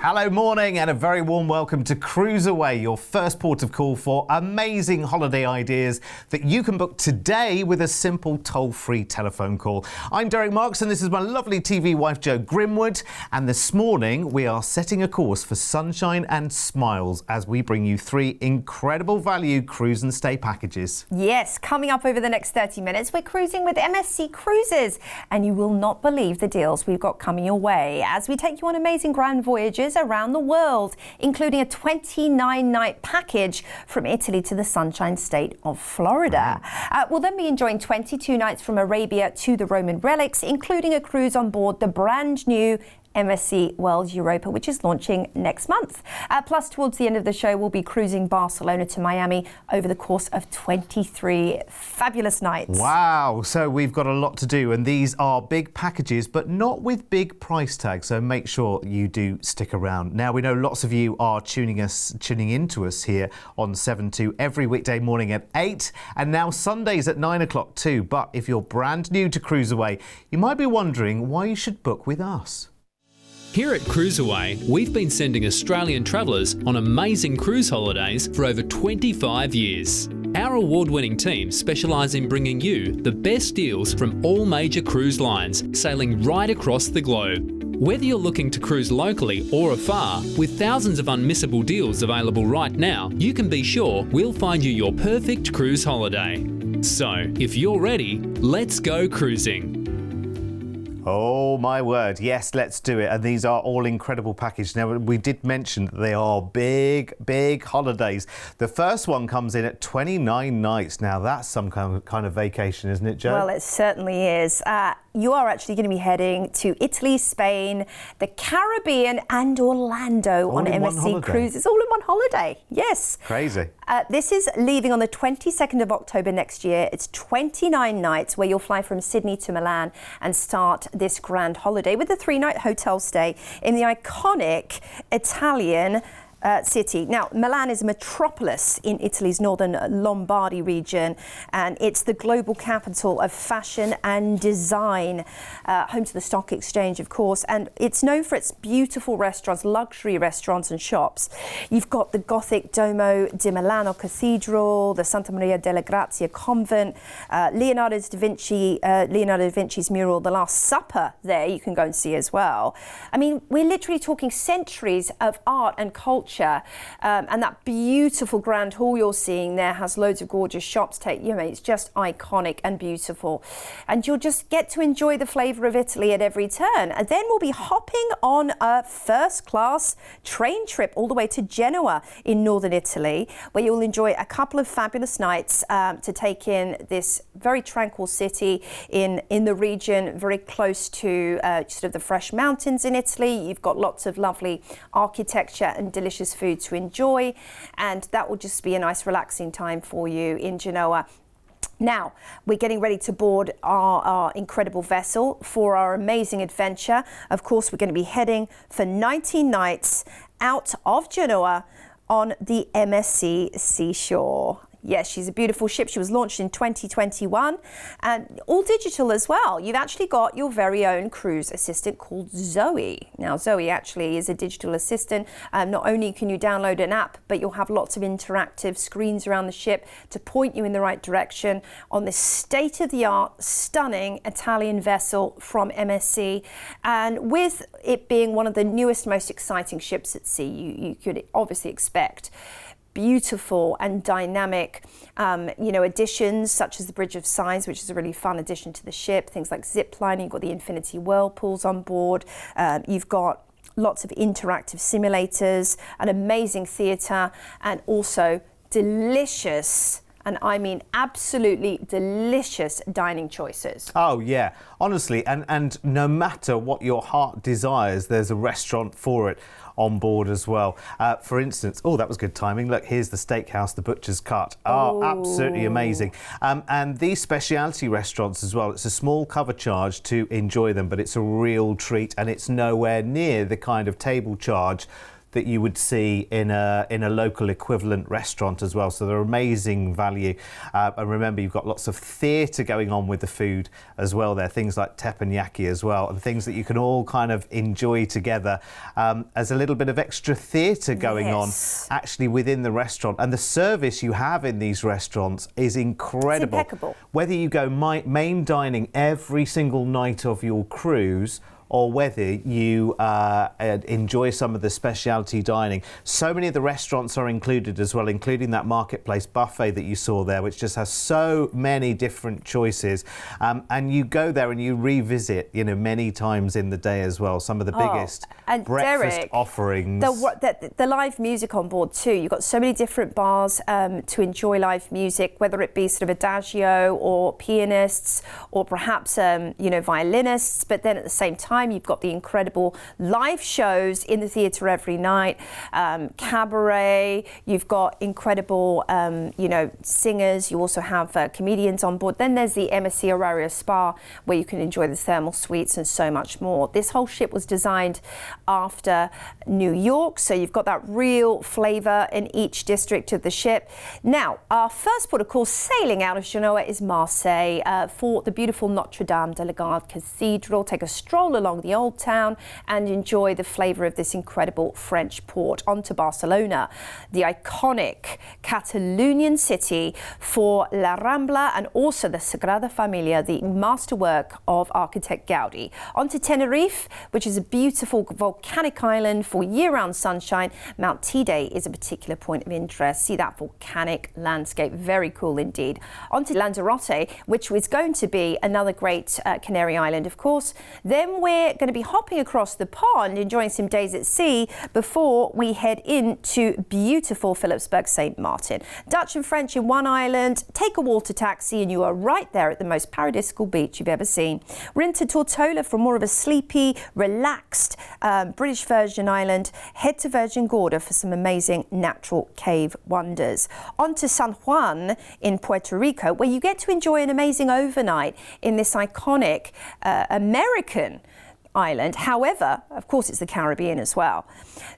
Hello, morning, and a very warm welcome to CruiseAway, your first port of call for amazing holiday ideas that you can book today with a simple toll-free telephone call. I'm Derek Marks, and this is my lovely TV wife, Jo Grimwood, and this morning we are setting a course for sunshine and smiles as we bring you 3 incredible value cruise and stay packages. Yes, coming up over the next 30 minutes, we're cruising with MSC Cruises, and you will not believe the deals we've got coming your way as we take you on amazing grand voyages around the world, including a 29-night package from Italy to the Sunshine State of Florida. We'll then be enjoying 22 nights from Arabia to the Roman relics, including a cruise on board the brand new MSC World Europa, which is launching next month. Plus, towards the end of the show, we'll be cruising Barcelona to Miami over the course of 23 fabulous nights. Wow, so we've got a lot to do, and these are big packages, but not with big price tags, so make sure you do stick around. Now, we know lots of you are tuning into us here on 7-2 every weekday morning at 8, and now Sundays at 9 o'clock too. But if you're brand new to CruiseAway, you might be wondering why you should book with us. Here at CruiseAway, we've been sending Australian travellers on amazing cruise holidays for over 25 years. Our award-winning team specialise in bringing you the best deals from all major cruise lines, sailing right across the globe. Whether you're looking to cruise locally or afar, with thousands of unmissable deals available right now, you can be sure we'll find you your perfect cruise holiday. So, if you're ready, let's go cruising. Oh my word, yes, let's do it. And these are all incredible packages. Now, we did mention that they are big holidays. The first one comes in at 29 nights. Now, that's some kind of vacation, isn't it, Jo? Well, it certainly is. You are actually going to be heading to Italy, Spain, the Caribbean and Orlando on MSC Cruises. All in one holiday, yes. Crazy. This is leaving on the 22nd of October next year. It's 29 nights where you'll fly from Sydney to Milan and start this grand holiday with a 3-night hotel stay in the iconic Italian city. Now, Milan is a metropolis in Italy's northern Lombardy region, and it's the global capital of fashion and design, home to the stock exchange, of course, and it's known for its beautiful restaurants, luxury restaurants and shops. You've got the Gothic Duomo di Milano Cathedral, the Santa Maria della Grazia Convent, Leonardo da Vinci's mural, The Last Supper, there you can go and see as well. I mean, we're literally talking centuries of art and culture. And that beautiful grand hall you're seeing there has loads of gorgeous shops. It's just iconic and beautiful. And you'll just get to enjoy the flavour of Italy at every turn. And then we'll be hopping on a first-class train trip all the way to Genoa in northern Italy, where you'll enjoy a couple of fabulous nights to take in this very tranquil city in the region, very close to sort of the fresh mountains in Italy. You've got lots of lovely architecture and delicious food to enjoy, and that will just be a nice relaxing time for you in Genoa. Now, we're getting ready to board our incredible vessel for our amazing adventure. Of course, we're going to be heading for 19 nights out of Genoa on the MSC Seashore. Yes, she's a beautiful ship. She was launched in 2021 and all digital as well. You've actually got your very own cruise assistant called Zoe. Now, Zoe actually is a digital assistant. Not only can you download an app, but you'll have lots of interactive screens around the ship to point you in the right direction on this state-of-the-art, stunning Italian vessel from MSC. And with it being one of the newest, most exciting ships at sea, you could obviously expect beautiful and dynamic, additions such as the Bridge of Sighs, which is a really fun addition to the ship. Things like zip lining, you've got the infinity whirlpools on board. You've got lots of interactive simulators, an amazing theatre, and also delicious, and I mean absolutely delicious dining choices. Oh yeah, honestly, and no matter what your heart desires, there's a restaurant for it on board as well. For instance, oh, that was good timing. Look, here's the steakhouse, the Butcher's Cut. Oh, absolutely amazing. And these specialty restaurants as well, it's a small cover charge to enjoy them, but it's a real treat, and it's nowhere near the kind of table charge that you would see in a local equivalent restaurant as well. So they're amazing value. And remember, you've got lots of theatre going on with the food as well there, things like teppanyaki as well, and things that you can all kind of enjoy together as a little bit of extra theatre going on actually within the restaurant. And the service you have in these restaurants is incredible. It's impeccable. Whether you go main dining every single night of your cruise, or whether you enjoy some of the specialty dining. So many of the restaurants are included as well, including that marketplace buffet that you saw there, which just has so many different choices. And you go there and you revisit, many times in the day as well, some of the biggest breakfast Derek, offerings. The live music on board too. You've got so many different bars to enjoy live music, whether it be sort of adagio or pianists or perhaps, violinists, but then at the same time, you've got the incredible live shows in the theatre every night, cabaret, you've got incredible, singers, you also have comedians on board. Then there's the MSC Auraria Spa, where you can enjoy the thermal suites and so much more. This whole ship was designed after New York, so you've got that real flavour in each district of the ship. Now, our first port of call sailing out of Genoa is Marseille for the beautiful Notre Dame de la Garde Cathedral. Take a stroll along the old town and enjoy the flavour of this incredible French port. On to Barcelona, the iconic Catalonian city for La Rambla and also the Sagrada Familia, the masterwork of architect Gaudi. On to Tenerife, which is a beautiful volcanic island for year-round sunshine. Mount Teide is a particular point of interest. See that volcanic landscape, very cool indeed. On to Lanzarote, which is going to be another great Canary Island, of course. Then we're going to be hopping across the pond, enjoying some days at sea before we head into beautiful Philipsburg St. Martin. Dutch and French in one island, take a water taxi and you are right there at the most paradisical beach you've ever seen. We're into Tortola for more of a sleepy, relaxed British Virgin Island. Head to Virgin Gorda for some amazing natural cave wonders. On to San Juan in Puerto Rico, where you get to enjoy an amazing overnight in this iconic American island. However, of course, it's the Caribbean as well.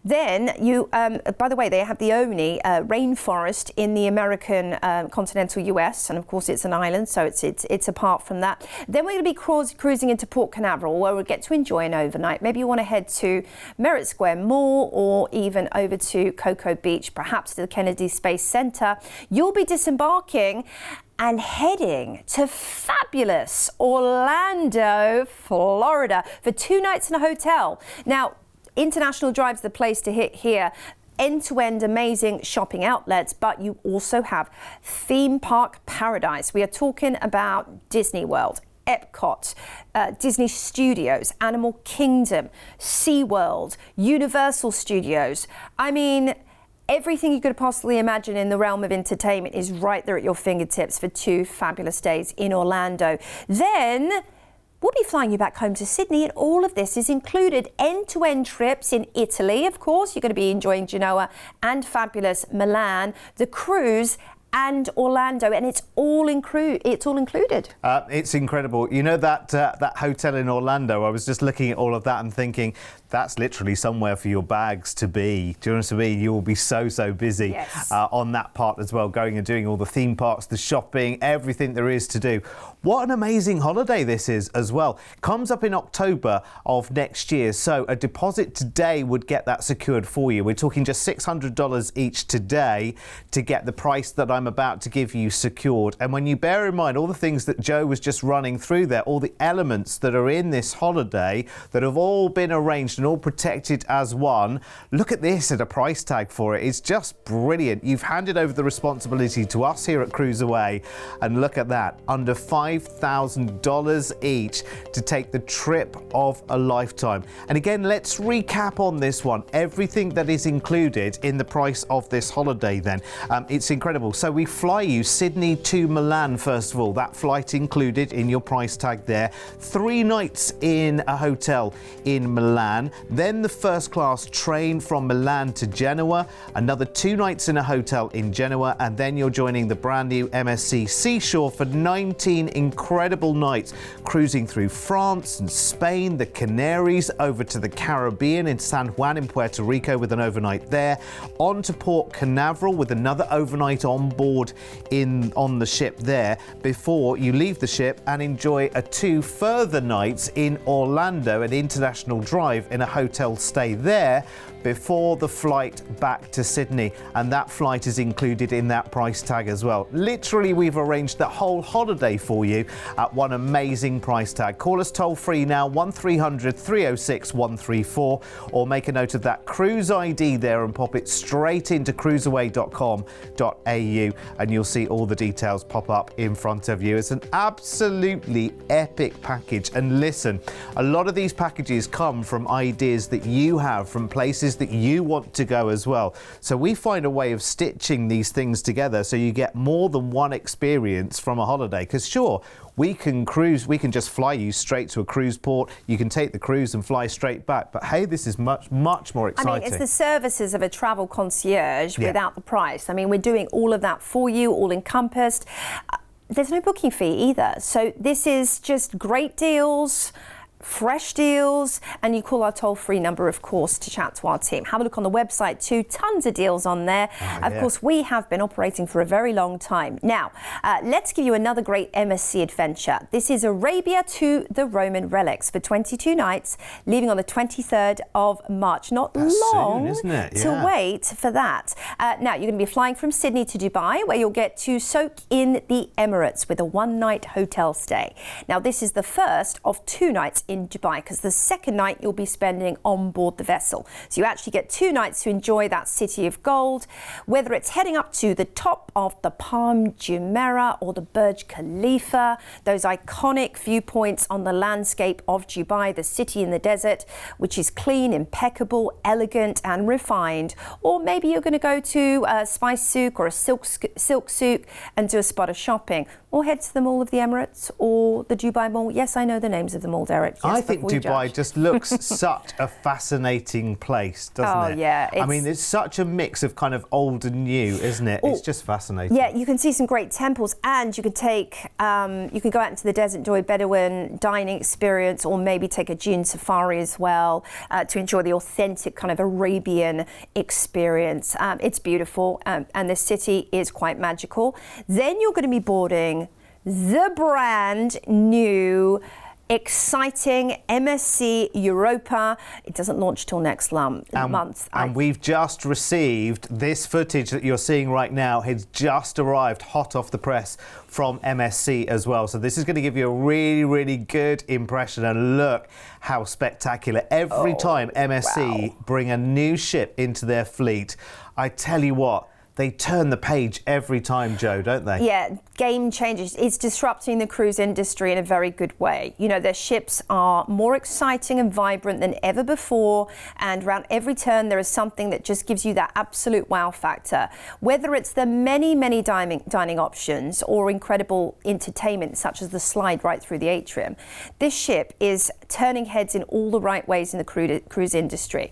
Then you, by the way, they have the only rainforest in the American continental US, and of course it's an island, so it's apart from that. Then we're going to be cruising into Port Canaveral, where we'll get to enjoy an overnight. Maybe you want to head to Merritt Square Mall or even over to Cocoa Beach, perhaps to the Kennedy Space Center. You'll be disembarking and heading to fabulous Orlando, Florida for 2 nights in a hotel. Now, International Drive's the place to hit here. End-to-end amazing shopping outlets, but you also have theme park paradise. We are talking about Disney World, Epcot, Disney Studios, Animal Kingdom, SeaWorld, Universal Studios. I mean, everything you could possibly imagine in the realm of entertainment is right there at your fingertips for 2 fabulous days in Orlando. Then we'll be flying you back home to Sydney, and all of this is included. End-to-end trips in Italy, of course. You're going to be enjoying Genoa and fabulous Milan, the cruise, and Orlando, and it's all included. It's incredible. You know that hotel in Orlando, I was just looking at all of that and thinking, that's literally somewhere for your bags to be. Do you know what I mean? You will be so busy on that part as well, going and doing all the theme parks, the shopping, everything there is to do. What an amazing holiday this is as well. Comes up in October of next year, so a deposit today would get that secured for you. We're talking just $600 each today to get the price that I'm about to give you secured. And when you bear in mind all the things that Joe was just running through there, all the elements that are in this holiday that have all been arranged and all protected as one, look at this at a price tag for it. It's just brilliant. You've handed over the responsibility to us here at CruiseAway, and look at that, under $5,000 each to take the trip of a lifetime. And again, let's recap on this one, everything that is included in the price of this holiday then. It's incredible. So So we fly you Sydney to Milan, first of all. That flight included in your price tag there. 3 nights in a hotel in Milan. Then the first class train from Milan to Genoa. Another 2 nights in a hotel in Genoa. And then you're joining the brand new MSC Seashore for 19 incredible nights, cruising through France and Spain, the Canaries, over to the Caribbean in San Juan in Puerto Rico with an overnight there, on to Port Canaveral with another overnight on board on the ship there, before you leave the ship and enjoy 2 further nights in Orlando, an international drive in a hotel stay there, before the flight back to Sydney. And that flight is included in that price tag as well. Literally, we've arranged the whole holiday for you at one amazing price tag. Call us toll free now, 1300 306 134, or make a note of that cruise ID there and pop it straight into cruiseaway.com.au, and you'll see all the details pop up in front of you. It's an absolutely epic package. And listen, a lot of these packages come from ideas that you have, from places that you want to go as well. So we find a way of stitching these things together so you get more than one experience from a holiday. Because sure, we can cruise, we can just fly you straight to a cruise port. You can take the cruise and fly straight back. But hey, this is much more exciting. I mean, it's the services of a travel concierge without the price. I mean, we're doing all of that for you, all encompassed. There's no booking fee either. So this is just great deals, fresh deals, and you call our toll-free number, of course, to chat to our team. Have a look on the website too, tons of deals on there. Of course, we have been operating for a very long time. Now, let's give you another great MSC adventure. This is Arabia to the Roman Relics for 22 nights, leaving on the 23rd of March. Not That's long soon, isn't it? to wait for that. Now, you're going to be flying from Sydney to Dubai, where you'll get to soak in the Emirates with a 1-night hotel stay. Now, this is the first of 2 nights in Dubai, because the second night you'll be spending on board the vessel. So you actually get 2 nights to enjoy that city of gold, whether it's heading up to the top of the Palm Jumeirah or the Burj Khalifa, those iconic viewpoints on the landscape of Dubai, the city in the desert, which is clean, impeccable, elegant and refined. Or maybe you're going to go to a spice souk or a silk souk and do a spot of shopping, or head to the Mall of the Emirates or the Dubai Mall. Yes, I know the names of them all, Derek. Yes, I think Dubai just looks such a fascinating place, doesn't it? Yeah. I mean, it's such a mix of kind of old and new, isn't it? It's just fascinating. Yeah, you can see some great temples, and you can take, you can go out into the desert, enjoy Bedouin dining experience, or maybe take a dune safari as well to enjoy the authentic kind of Arabian experience. It's beautiful, and the city is quite magical. Then you're going to be boarding the brand new exciting MSC Europa. It doesn't launch till next month. And we've just received this footage that you're seeing right now. It's just arrived hot off the press from MSC as well. So this is going to give you a really, really good impression. And look how spectacular. Every time MSC bring a new ship into their fleet, I tell you what, they turn the page every time, Joe, don't they? Yeah, game changers. It's disrupting the cruise industry in a very good way. You know, their ships are more exciting and vibrant than ever before, and around every turn there is something that just gives you that absolute wow factor. Whether it's the many dining options or incredible entertainment such as the slide right through the atrium, this ship is turning heads in all the right ways in the cruise industry.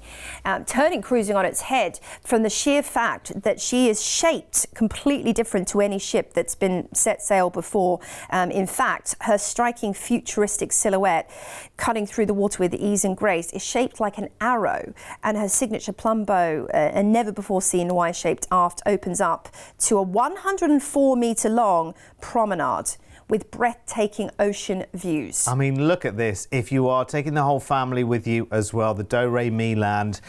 Turning cruising on its head from the sheer fact that she is shaped completely different to any ship that's been set sail before. In fact, her striking futuristic silhouette, cutting through the water with ease and grace, is shaped like an arrow, and her signature plumb bow, a never before seen Y-shaped aft, opens up to a 104-metre long promenade with breathtaking ocean views. I mean, look at this. If you are taking the whole family with you as well, the Do Re Mi Land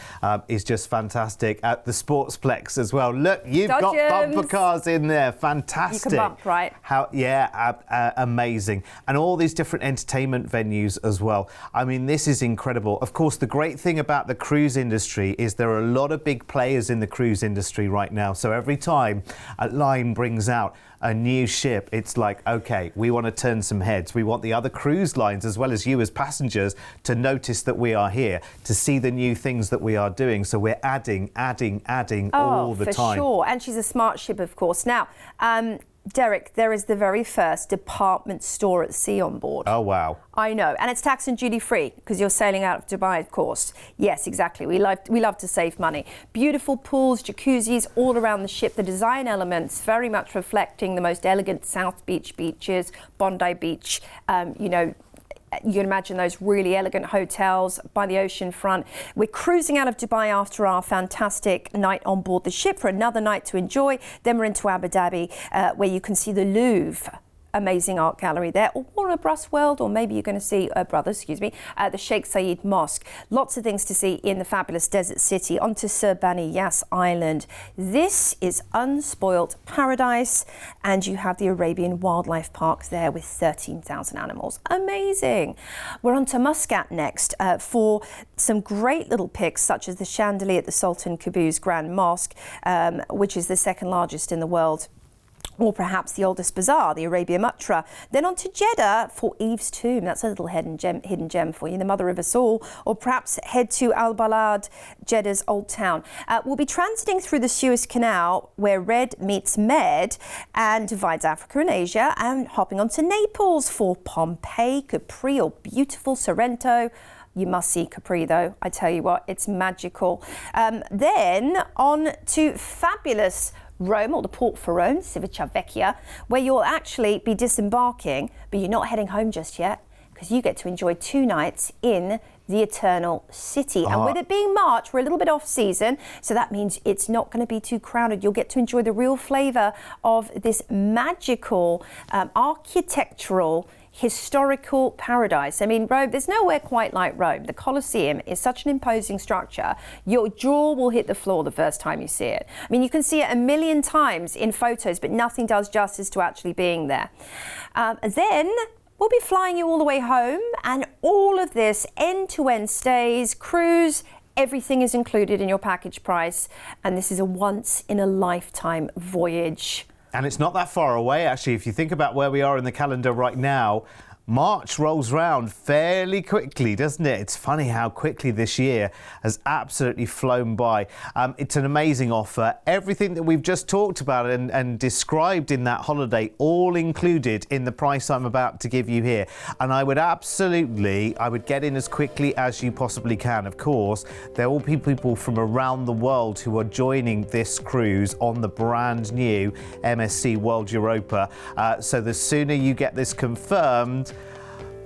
is just fantastic. At the Sportsplex as well. Look, you've got bumper cars in there. Fantastic. You can bump, right? Amazing. And all these different entertainment venues as well. I mean, this is incredible. Of course, the great thing about the cruise industry is there are a lot of big players in the cruise industry right now. So every time a line brings out a new ship, it's like, okay, we want to turn some heads. We want the other cruise lines, as well as you as passengers, to notice that we are here, to see the new things that we are doing. So we're adding all the time. For sure. And she's a smart ship, of course. Now, Derek, there is the very first department store at sea on board. Oh, wow. I know. And it's tax and duty free because you're sailing out of Dubai, of course. Yes, exactly. We love to save money. Beautiful pools, jacuzzis all around the ship. The design elements very much reflecting the most elegant South Beach beaches, Bondi Beach, you can imagine those really elegant hotels by the ocean front. We're cruising out of Dubai after our fantastic night on board the ship for another night to enjoy. Then we're into Abu Dhabi, where you can see the Louvre. Amazing art gallery there, or Warner Bros World, or maybe you're going to see the Sheikh Zayed Mosque. Lots of things to see in the fabulous desert city. Onto Sir Bani Yas Island. This is unspoilt paradise, and you have the Arabian Wildlife Park there with 13,000 animals. Amazing. We're on to Muscat next for some great little pics, such as the chandelier at the Sultan Qaboos Grand Mosque, which is the second largest in the world. Or perhaps the oldest bazaar, the Arabia Mutra. Then on to Jeddah for Eve's tomb. That's a little hidden gem for you, the mother of us all. Or perhaps head to Al Balad, Jeddah's old town. We'll be transiting through the Suez Canal, where Red meets Med and divides Africa and Asia, and hopping on to Naples for Pompeii, Capri, or beautiful Sorrento. You must see Capri, though. I tell you what, it's magical. Then on to fabulous Rome, or the port for Rome, Civitavecchia, where you'll actually be disembarking, but you're not heading home just yet, because you get to enjoy 2 nights in the Eternal City. And with it being March, we're a little bit off season, so that means it's not going to be too crowded. You'll get to enjoy the real flavour of this magical architectural historical paradise. I mean, Rome, there's nowhere quite like Rome. The Colosseum is such an imposing structure. Your jaw will hit the floor the first time you see it. I mean, you can see it a million times in photos, but nothing does justice to actually being there. Then we'll be flying you all the way home, and all of this end-to-end stays, cruise, everything is included in your package price, and this is a once-in-a-lifetime voyage. And it's not that far away, actually. If you think about where we are in the calendar right now, March rolls round fairly quickly, doesn't it? It's funny how quickly this year has absolutely flown by. It's an amazing offer. Everything that we've just talked about and described in that holiday, all included in the price I'm about to give you here. And I would get in as quickly as you possibly can. Of course, there will be people from around the world who are joining this cruise on the brand new MSC World Europa. So the sooner you get this confirmed,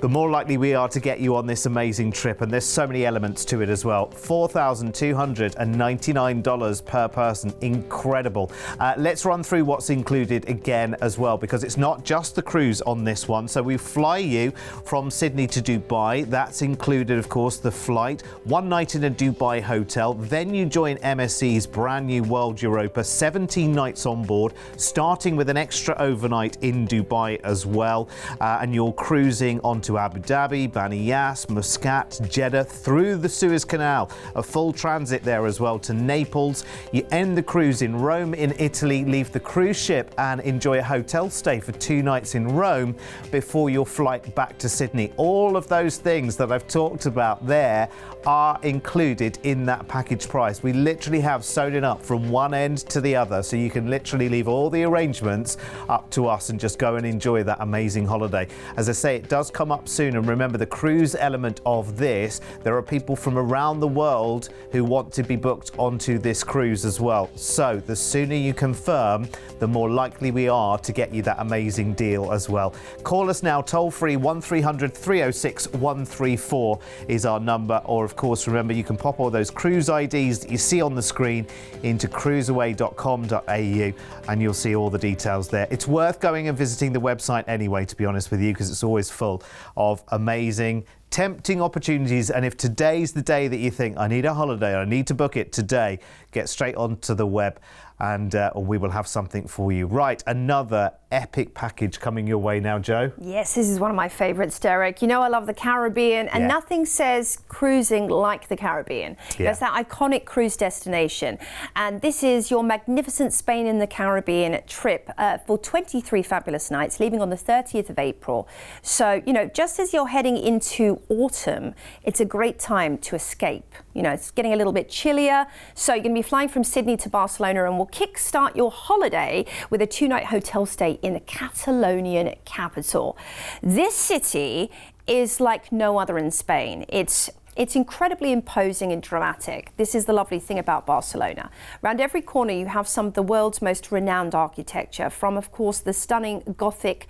the more likely we are to get you on this amazing trip. And there's so many elements to it as well. $4,299 per person. Incredible. Let's run through what's included again as well, because it's not just the cruise on this one. So we fly you from Sydney to Dubai. That's included, of course, the flight, 1 night in a Dubai hotel. Then you join MSC's brand new World Europa, 17 nights on board, starting with an extra overnight in Dubai as well. And you're cruising onto Abu Dhabi, Bani Yas, Muscat, Jeddah, through the Suez Canal. A full transit there as well to Naples. You end the cruise in Rome in Italy, leave the cruise ship and enjoy a hotel stay for 2 nights in Rome before your flight back to Sydney. All of those things that I've talked about there are included in that package price. We literally have sewn it up from one end to the other, so you can literally leave all the arrangements up to us and just go and enjoy that amazing holiday. As I say, it does come up soon, and remember the cruise element of this, there are people from around the world who want to be booked onto this cruise as well. So the sooner you confirm, the more likely we are to get you that amazing deal as well. Call us now, toll free 1300 306 134 is our number, or of course remember you can pop all those cruise IDs that you see on the screen into cruiseaway.com.au and you'll see all the details there. It's worth going and visiting the website anyway, to be honest with you, because it's always full of amazing tempting opportunities, and if today's the day that you think, I need a holiday, I need to book it today, get straight onto the web and we will have something for you. Right, another epic package coming your way now, Joe. Yes, this is one of my favourites, Derek. You know I love the Caribbean, and nothing says cruising like the Caribbean. Yeah. It's that iconic cruise destination, and this is your magnificent Spain in the Caribbean trip for 23 fabulous nights, leaving on the 30th of April. So, you know, just as you're heading into autumn, it's a great time to escape. You know, it's getting a little bit chillier, so you're going to be flying from Sydney to Barcelona, and we'll kickstart your holiday with a 2-night hotel stay in the Catalonian capital. This city is like no other in Spain. It's incredibly imposing and dramatic. This is the lovely thing about Barcelona. Around every corner you have some of the world's most renowned architecture, from of course the stunning Gothic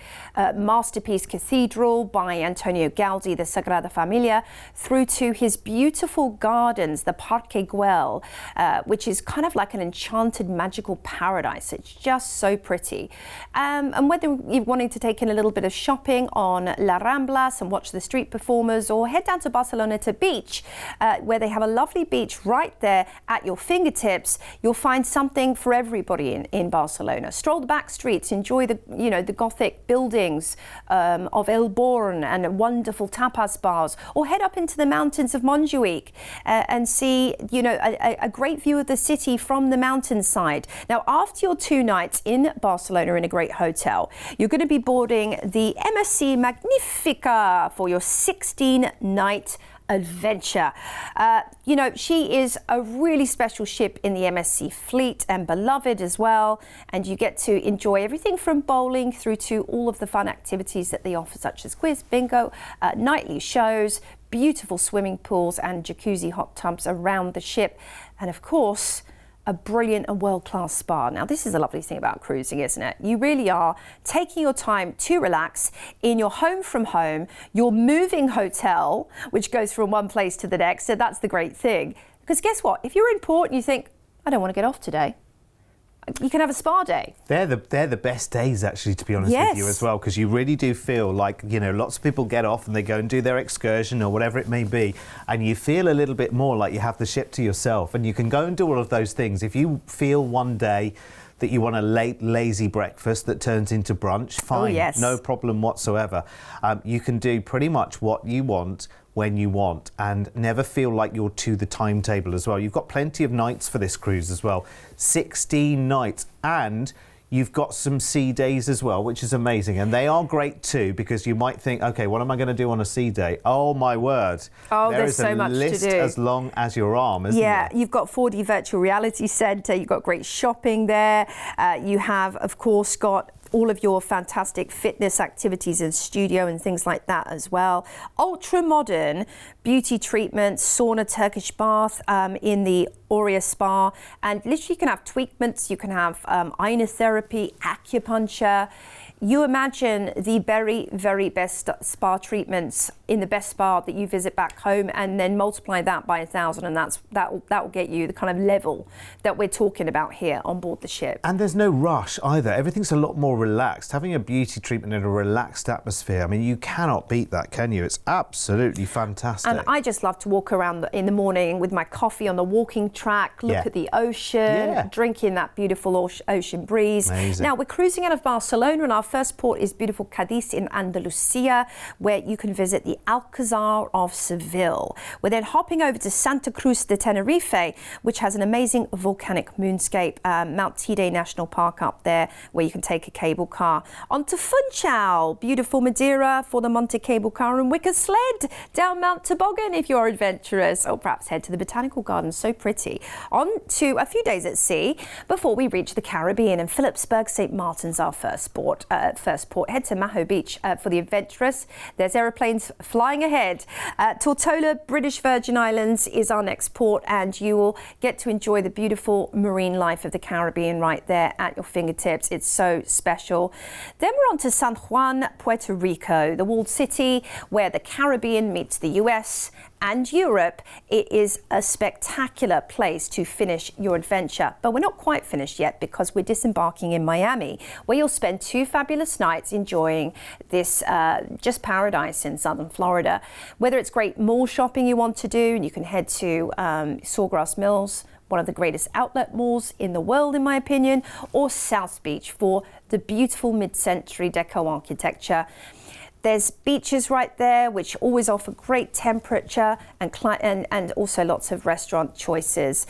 masterpiece cathedral by Antonio Gaudi, the Sagrada Familia, through to his beautiful gardens, the Parque Güell, which is kind of like an enchanted magical paradise. It's just so pretty. And whether you're wanting to take in a little bit of shopping on La Ramblas and watch the street performers, or head down to Barcelona to beach, where they have a lovely beach right there at your fingertips, you'll find something for everybody in Barcelona. Stroll the back streets, enjoy the Gothic buildings of El Born and wonderful tapas bars, or head up into the mountains of Montjuic and see a great view of the city from the mountainside. Now, after your 2 nights in Barcelona in a great hotel, you're going to be boarding the MSC Magnifica for your 16-night adventure. She is a really special ship in the MSC fleet, and beloved as well, and you get to enjoy everything from bowling through to all of the fun activities that they offer, such as quiz, bingo, nightly shows, beautiful swimming pools and jacuzzi hot tubs around the ship, and of course a brilliant and world-class spa. Now, this is a lovely thing about cruising, isn't it? You really are taking your time to relax in your home from home, your moving hotel, which goes from one place to the next. So that's the great thing. Because guess what? If you're in port and you think, I don't want to get off today, you can have a spa day. They're the best days, actually, to be honest with you as well, because you really do feel like, lots of people get off and they go and do their excursion or whatever it may be, and you feel a little bit more like you have the ship to yourself, and you can go and do all of those things. If you feel one day that you want a late, lazy breakfast that turns into brunch, fine, no problem whatsoever. You can do pretty much what you want when you want, and never feel like you're to the timetable as well. You've got plenty of nights for this cruise as well, 16 nights, and you've got some sea days as well, which is amazing. And they are great too, because you might think, okay, what am I going to do on a sea day? Oh my word. Oh, there's so much to do. There is a list as long as your arm, isn't there? Yeah, you've got 4D Virtual Reality Centre, you've got great shopping there. You have, of course, got all of your fantastic fitness activities in studio and things like that as well. Ultra modern beauty treatments, sauna, Turkish bath in the Aurea Spa, and literally you can have treatments, you can have ionotherapy, acupuncture. You imagine the very, very best spa treatments in the best spa that you visit back home, and then multiply that by 1,000, and that will get you the kind of level that we're talking about here on board the ship. And there's no rush either. Everything's a lot more relaxed. Having a beauty treatment in a relaxed atmosphere, I mean, you cannot beat that, can you? It's absolutely fantastic. And I just love to walk around in the morning with my coffee on the walking track, look at the ocean, drinking that beautiful ocean breeze. Amazing. Now, we're cruising out of Barcelona, and our first port is beautiful Cadiz in Andalusia, where you can visit the Alcazar of Seville. We're then hopping over to Santa Cruz de Tenerife, which has an amazing volcanic moonscape, Mount Teide National Park up there, where you can take a cable car. On to Funchal, beautiful Madeira for the Monte Cable Car, and Wicker Sled down Mount Toboggan if you're adventurous, or perhaps head to the Botanical Gardens, so pretty. On to a few days at sea before we reach the Caribbean, and Phillipsburg St. Martin's our first port. Head to Maho Beach for the adventurous. There's aeroplanes flying ahead. Tortola, British Virgin Islands is our next port, and you will get to enjoy the beautiful marine life of the Caribbean right there at your fingertips. It's so special. Then we're on to San Juan, Puerto Rico, the walled city where the Caribbean meets the US and Europe. It is a spectacular place to finish your adventure, but we're not quite finished yet, because we're disembarking in Miami, where you'll spend 2 fabulous nights enjoying this just paradise in southern Florida. Florida. Whether it's great mall shopping you want to do, and you can head to Sawgrass Mills, one of the greatest outlet malls in the world, in my opinion, or South Beach for the beautiful mid-century Deco architecture. There's beaches right there, which always offer great temperature and also lots of restaurant choices.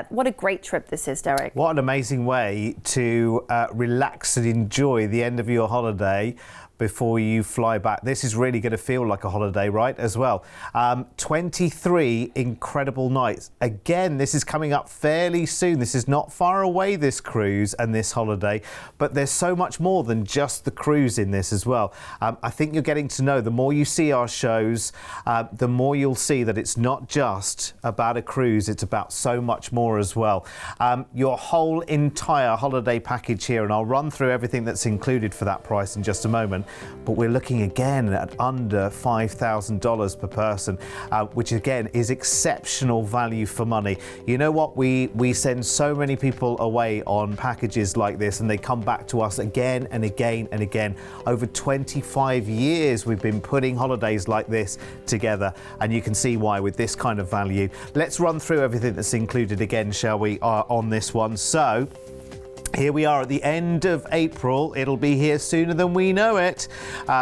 What a great trip this is, Derek. What an amazing way to relax and enjoy the end of your holiday before you fly back. This is really going to feel like a holiday, right, as well. 23 incredible nights. Again, this is coming up fairly soon. This is not far away, this cruise and this holiday, but there's so much more than just the cruise in this as well. I think you're getting to know, the more you see our shows, the more you'll see that it's not just about a cruise, it's about so much more as well. Your whole entire holiday package here, and I'll run through everything that's included for that price in just a moment, but we're looking again at under $5,000 per person, which again is exceptional value for money. You know what, we send so many people away on packages like this and they come back to us again and again and again. Over 25 years we've been putting holidays like this together, and you can see why with this kind of value. Let's run through everything that's included again, shall we, on this one. So here we are at the end of April. It'll be here sooner than we know it.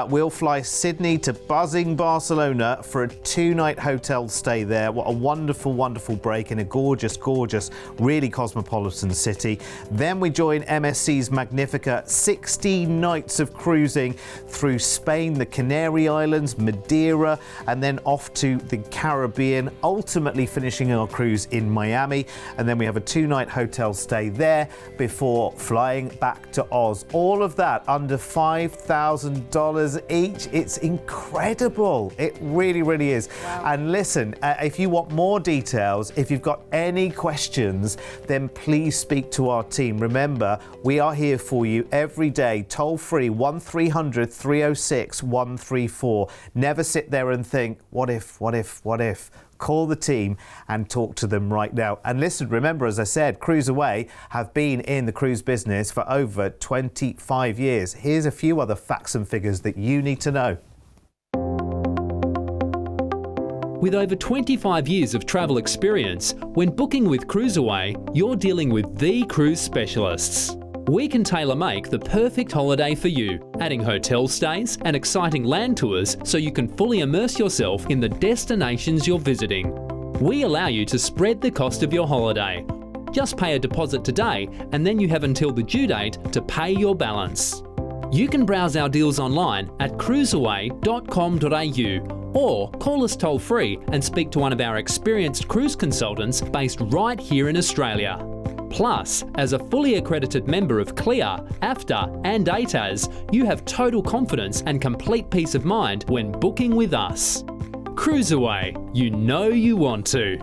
We'll fly Sydney to buzzing Barcelona for a 2-night hotel stay there. What a wonderful, wonderful break in a gorgeous, gorgeous, really cosmopolitan city. Then we join MSC's Magnifica, 16 nights of cruising through Spain, the Canary Islands, Madeira, and then off to the Caribbean, ultimately finishing our cruise in Miami. And then we have a 2-night hotel stay there before flying back to Oz. All of that under $5,000 each. It's incredible. It really, really is. Wow. And listen, if you want more details, if you've got any questions, then please speak to our team. Remember, we are here for you every day, toll free 1300 306 134. Never sit there and think, what if, what if, what if? Call the team and talk to them right now. And listen, remember, as I said, CruiseAway have been in the cruise business for over 25 years. Here's a few other facts and figures that you need to know. With over 25 years of travel experience, when booking with CruiseAway, you're dealing with the cruise specialists. We can tailor-make the perfect holiday for you, adding hotel stays and exciting land tours so you can fully immerse yourself in the destinations you're visiting. We allow you to spread the cost of your holiday. Just pay a deposit today and then you have until the due date to pay your balance. You can browse our deals online at cruiseaway.com.au or call us toll-free and speak to one of our experienced cruise consultants based right here in Australia. Plus, as a fully accredited member of CLIA, AFTA and ATAS, you have total confidence and complete peace of mind when booking with us. CruiseAway, you know you want to.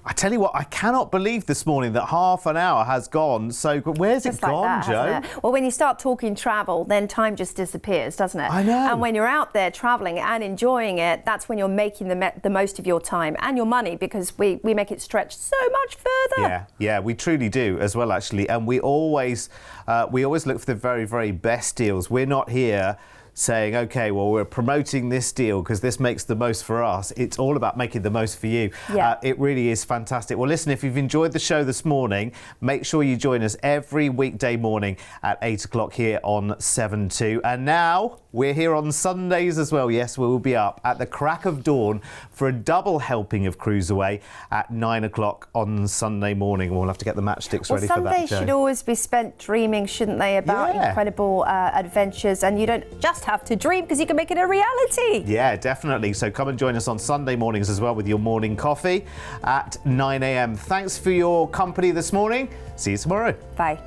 I tell you what, I cannot believe this morning that half an hour has gone. So where's it gone, Joe? Well, when you start talking travel, then time just disappears, doesn't it? I know. And when you're out there traveling and enjoying it, that's when you're making the most of your time and your money, because we make it stretch so much further. Yeah, we truly do as well, actually. And we always look for the very, very best deals. We're not here saying, okay, well, we're promoting this deal because this makes the most for us. It's all about making the most for you. Yeah. It really is fantastic. Well, listen, if you've enjoyed the show this morning, make sure you join us every weekday morning at 8 o'clock here on 7-2. And now we're here on Sundays as well. Yes, we will be up at the crack of dawn for a double helping of CruiseAway at 9 o'clock on Sunday morning. We'll have to get the matchsticks ready for that, Sundays Joe. should always be spent dreaming, shouldn't they, about incredible adventures, and you don't just have to dream because you can make it a reality. Yeah, definitely. So come and join us on Sunday mornings as well with your morning coffee at 9 a.m. Thanks for your company this morning. See you tomorrow. Bye.